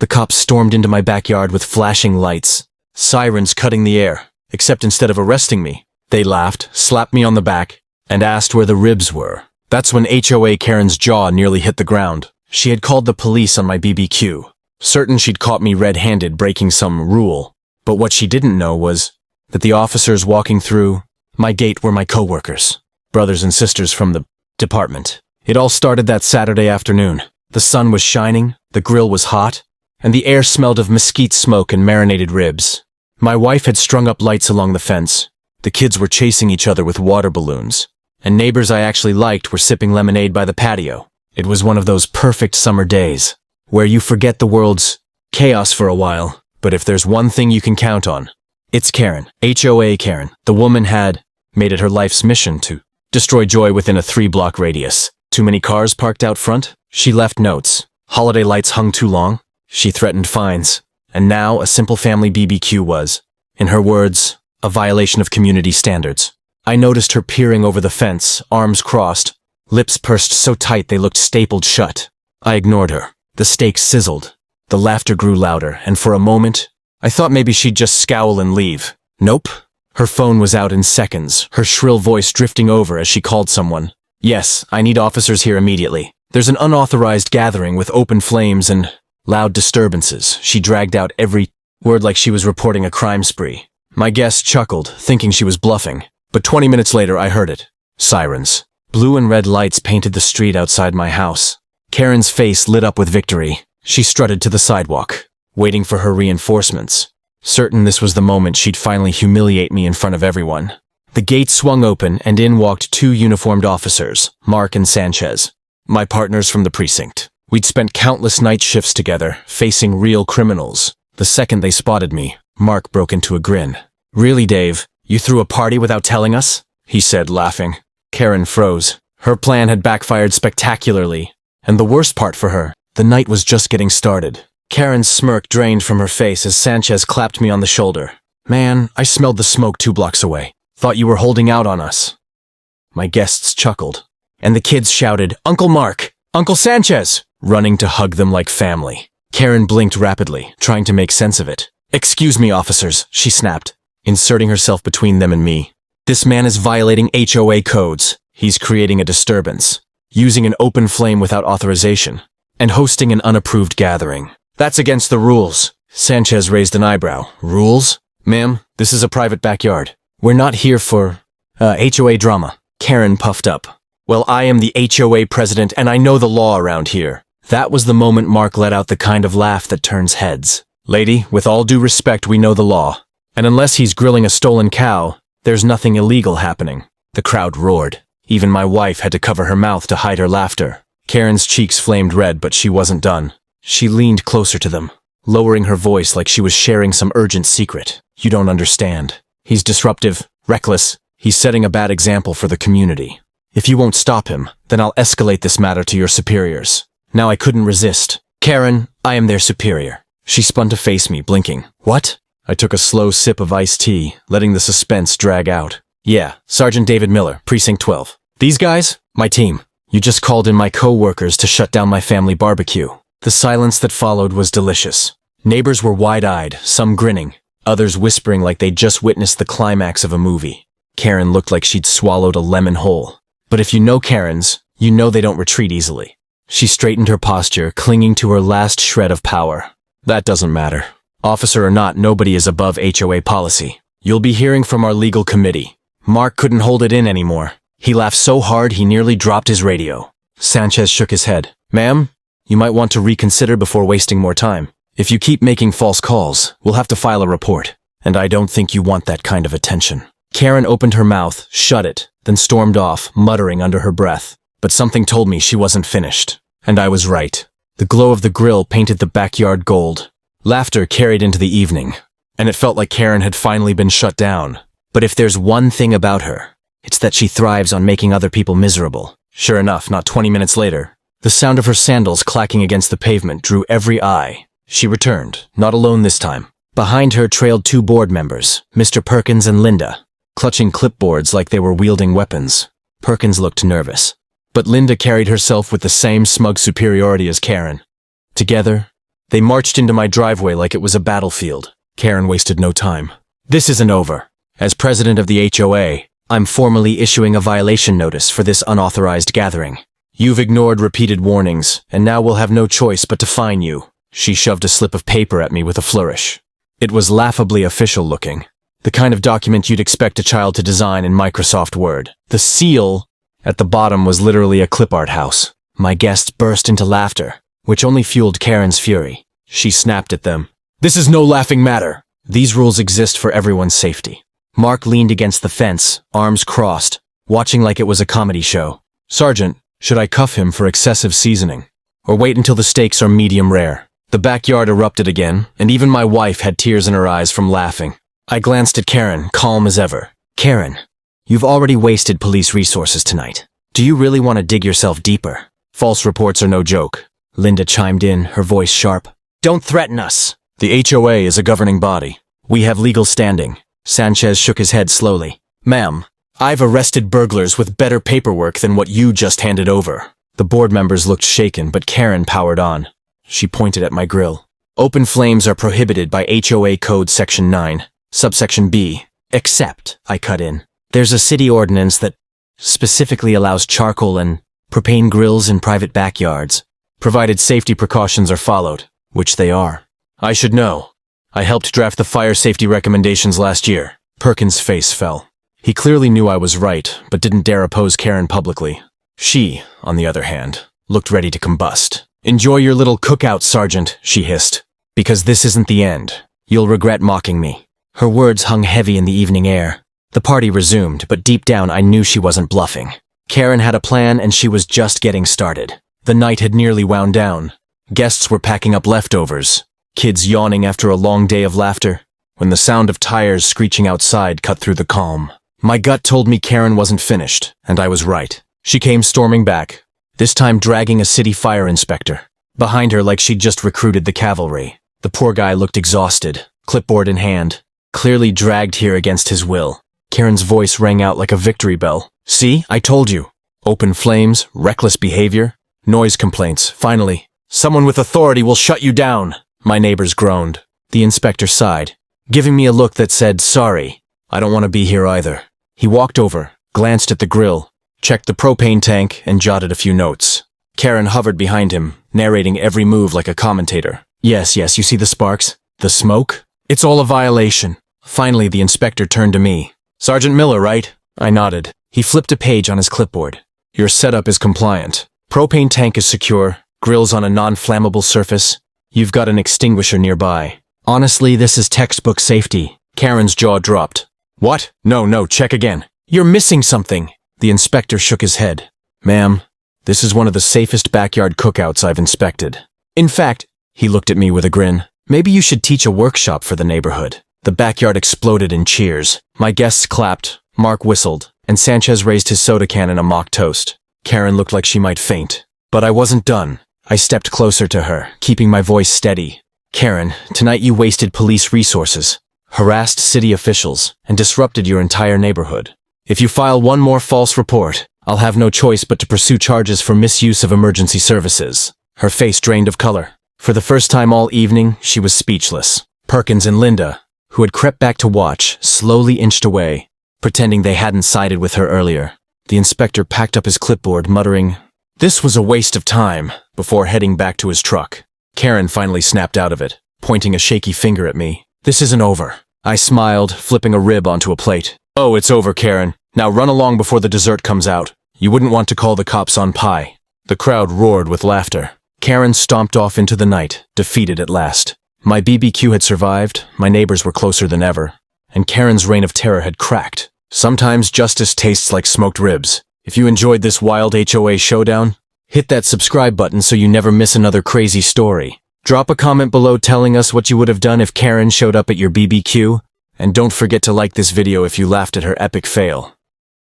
The cops stormed into my backyard with flashing lights, sirens cutting the air, except instead of arresting me, they laughed, slapped me on the back, and asked where the ribs were. That's when HOA Karen's jaw nearly hit the ground. She had called the police on my BBQ, certain she'd caught me red-handed breaking some rule. But what she didn't know was that the officers walking through my gate were my coworkers, brothers and sisters from the department. It all started that Saturday afternoon. The sun was shining, the grill was hot, and the air smelled of mesquite smoke and marinated ribs. My wife had strung up lights along the fence. The kids were chasing each other with water balloons, and neighbors I actually liked were sipping lemonade by the patio. It was one of those perfect summer days, where you forget the world's chaos for a while, but if there's one thing you can count on, it's Karen. HOA Karen. The woman had made it her life's mission to destroy joy within a 3-block radius. Too many cars parked out front? She left notes. Holiday lights hung too long? She threatened fines. And now a simple family BBQ was, in her words, a violation of community standards. I noticed her peering over the fence, arms crossed, lips pursed so tight they looked stapled shut. I ignored her. The steak sizzled. The laughter grew louder, and for a moment, I thought maybe she'd just scowl and leave. Nope. Her phone was out in seconds, her shrill voice drifting over as she called someone. Yes, I need officers here immediately. There's an unauthorized gathering with open flames and loud disturbances. She dragged out every word like she was reporting a crime spree. My guest chuckled, thinking she was bluffing. But 20 minutes later, I heard it. Sirens. Blue and red lights painted the street outside my house. Karen's face lit up with victory. She strutted to the sidewalk, waiting for her reinforcements, certain this was the moment she'd finally humiliate me in front of everyone. The gate swung open, and in walked 2 uniformed officers, Mark and Sanchez, my partners from the precinct. We'd spent countless night shifts together, facing real criminals. The second they spotted me, Mark broke into a grin. Really, Dave? You threw a party without telling us? He said, laughing. Karen froze. Her plan had backfired spectacularly. And the worst part for her, the night was just getting started. Karen's smirk drained from her face as Sanchez clapped me on the shoulder. Man, I smelled the smoke 2 blocks away. Thought you were holding out on us. My guests chuckled. And the kids shouted, Uncle Mark! Uncle Sanchez! Running to hug them like family. Karen blinked rapidly, trying to make sense of it. Excuse me, officers, she snapped, inserting herself between them and me. This man is violating HOA codes. He's creating a disturbance, using an open flame without authorization, and hosting an unapproved gathering. That's against the rules. Sanchez raised an eyebrow. Rules? Ma'am, this is a private backyard. We're not here for, HOA drama. Karen puffed up. Well, I am the HOA president and I know the law around here. That was the moment Mark let out the kind of laugh that turns heads. Lady, with all due respect, we know the law. And unless he's grilling a stolen cow, there's nothing illegal happening. The crowd roared. Even my wife had to cover her mouth to hide her laughter. Karen's cheeks flamed red, but she wasn't done. She leaned closer to them, lowering her voice like she was sharing some urgent secret. You don't understand. He's disruptive, reckless. He's setting a bad example for the community. If you won't stop him, then I'll escalate this matter to your superiors. Now I couldn't resist. Karen, I am their superior. She spun to face me, blinking. What? I took a slow sip of iced tea, letting the suspense drag out. Yeah, Sergeant David Miller, Precinct 12. These guys? My team. You just called in my coworkers to shut down my family barbecue. The silence that followed was delicious. Neighbors were wide-eyed, some grinning, others whispering like they'd just witnessed the climax of a movie. Karen looked like she'd swallowed a lemon whole. But if you know Karens, you know they don't retreat easily. She straightened her posture, clinging to her last shred of power. That doesn't matter. Officer or not, nobody is above HOA policy. You'll be hearing from our legal committee. Mark couldn't hold it in anymore. He laughed so hard he nearly dropped his radio. Sanchez shook his head. Ma'am, you might want to reconsider before wasting more time. If you keep making false calls, we'll have to file a report. And I don't think you want that kind of attention. Karen opened her mouth, shut it, then stormed off, muttering under her breath. But something told me she wasn't finished. And I was right. The glow of the grill painted the backyard gold. Laughter carried into the evening, and it felt like Karen had finally been shut down. But if there's one thing about her, it's that she thrives on making other people miserable. Sure enough, not 20 minutes later, the sound of her sandals clacking against the pavement drew every eye. She returned, not alone this time. Behind her trailed 2 board members, Mr. Perkins and Linda, clutching clipboards like they were wielding weapons. Perkins looked nervous, but Linda carried herself with the same smug superiority as Karen. Together, They marched into my driveway like it was a battlefield. Karen wasted no time. This isn't over. As president of the HOA, I'm formally issuing a violation notice for this unauthorized gathering. You've ignored repeated warnings, and now we'll have no choice but to fine you. She shoved a slip of paper at me with a flourish. It was laughably official looking. The kind of document you'd expect a child to design in Microsoft Word. The seal at the bottom was literally a clip art house. My guests burst into laughter, which only fueled Karen's fury. She snapped at them. This is no laughing matter. These rules exist for everyone's safety. Mark leaned against the fence, arms crossed, watching like it was a comedy show. Sergeant, should I cuff him for excessive seasoning? Or wait until the steaks are medium rare? The backyard erupted again, and even my wife had tears in her eyes from laughing. I glanced at Karen, calm as ever. Karen, you've already wasted police resources tonight. Do you really want to dig yourself deeper? False reports are no joke. Linda chimed in, her voice sharp. Don't threaten us. The HOA is a governing body. We have legal standing. Sanchez shook his head slowly. Ma'am, I've arrested burglars with better paperwork than what you just handed over. The board members looked shaken, but Karen powered on. She pointed at my grill. Open flames are prohibited by HOA Code Section 9, subsection B, except, I cut in, there's a city ordinance that specifically allows charcoal and propane grills in private backyards, provided safety precautions are followed, which they are. I should know. I helped draft the fire safety recommendations last year. Perkins' face fell. He clearly knew I was right, but didn't dare oppose Karen publicly. She, on the other hand, looked ready to combust. Enjoy your little cookout, Sergeant, she hissed. Because this isn't the end. You'll regret mocking me. Her words hung heavy in the evening air. The party resumed, but deep down I knew she wasn't bluffing. Karen had a plan and she was just getting started. The night had nearly wound down. Guests were packing up leftovers. Kids yawning after a long day of laughter, when the sound of tires screeching outside cut through the calm. My gut told me Karen wasn't finished, and I was right. She came storming back, this time dragging a city fire inspector. Behind her like she'd just recruited the cavalry. The poor guy looked exhausted, clipboard in hand, clearly dragged here against his will. Karen's voice rang out like a victory bell. See, I told you. Open flames, reckless behavior, noise complaints. Finally, someone with authority will shut you down. My neighbors groaned. The inspector sighed, giving me a look that said, sorry, I don't want to be here either. He walked over, glanced at the grill, checked the propane tank, and jotted a few notes. Karen hovered behind him, narrating every move like a commentator. Yes, you see the sparks? The smoke? It's all a violation. Finally, the inspector turned to me. Sergeant Miller, right? I nodded. He flipped a page on his clipboard. Your setup is compliant. Propane tank is secure, grill's on a non-flammable surface. You've got an extinguisher nearby. Honestly, this is textbook safety. Karen's jaw dropped. What? No, check again. You're missing something. The inspector shook his head. Ma'am, this is one of the safest backyard cookouts I've inspected. In fact, he looked at me with a grin. Maybe you should teach a workshop for the neighborhood. The backyard exploded in cheers. My guests clapped, Mark whistled, and Sanchez raised his soda can in a mock toast. Karen looked like she might faint. But I wasn't done. I stepped closer to her, keeping my voice steady. Karen, tonight you wasted police resources, harassed city officials, and disrupted your entire neighborhood. If you file one more false report, I'll have no choice but to pursue charges for misuse of emergency services. Her face drained of color. For the first time all evening, she was speechless. Perkins and Linda, who had crept back to watch, slowly inched away, pretending they hadn't sided with her earlier. The inspector packed up his clipboard, muttering, "This was a waste of time," before heading back to his truck. Karen finally snapped out of it, pointing a shaky finger at me. "This isn't over." I smiled, flipping a rib onto a plate. "Oh, it's over, Karen. Now run along before the dessert comes out. You wouldn't want to call the cops on pie." The crowd roared with laughter. Karen stomped off into the night, defeated at last. My BBQ had survived, my neighbors were closer than ever, and Karen's reign of terror had cracked. Sometimes justice tastes like smoked ribs. If you enjoyed this wild HOA showdown, hit that subscribe button so you never miss another crazy story. Drop a comment below telling us what you would have done if Karen showed up at your BBQ, and don't forget to like this video if you laughed at her epic fail.